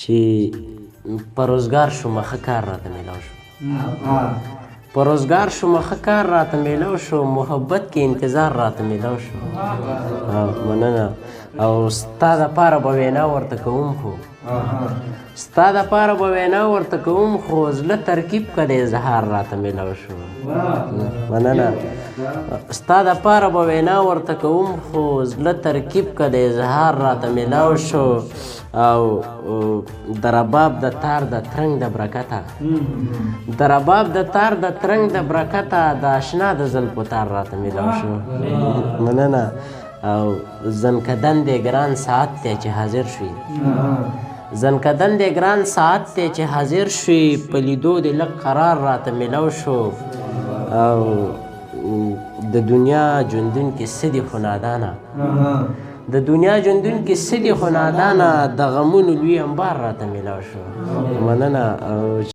چې په روزګار شومه ښه کار راته میلاو شو په روزګار شومه ښه کار راته میلاو شو محبت کې انتظار راته میلاو شو مننه او ستا دپاره به وینا ورته کوم خو ستا دپاره به وینا ورته کوم خو زړه ترکیب که د اظهار راته میلاو شو مننه ستا دپاره به وینا ورته کوم خو زړه ترکیب که د اظهار راته میلاو شو او د رباب د تار د ترنګ د برکته د رباب د تار د ترنګ د برکته د اشنا د زلفو تار راته میلاو شو مننه او زنکدن دی ګران ساعت دی چې حاضر شوي زنکدن دی ګران ساعت دی چې حاضر شوي په لیدو د لږ قرار راته میلاو شو او د دنیا ژوندونکي څه دي خو نادانه د دنیا ژوندونکي څه دي خو نادانه د غمونو لوی انبار راته میلاو شو مننه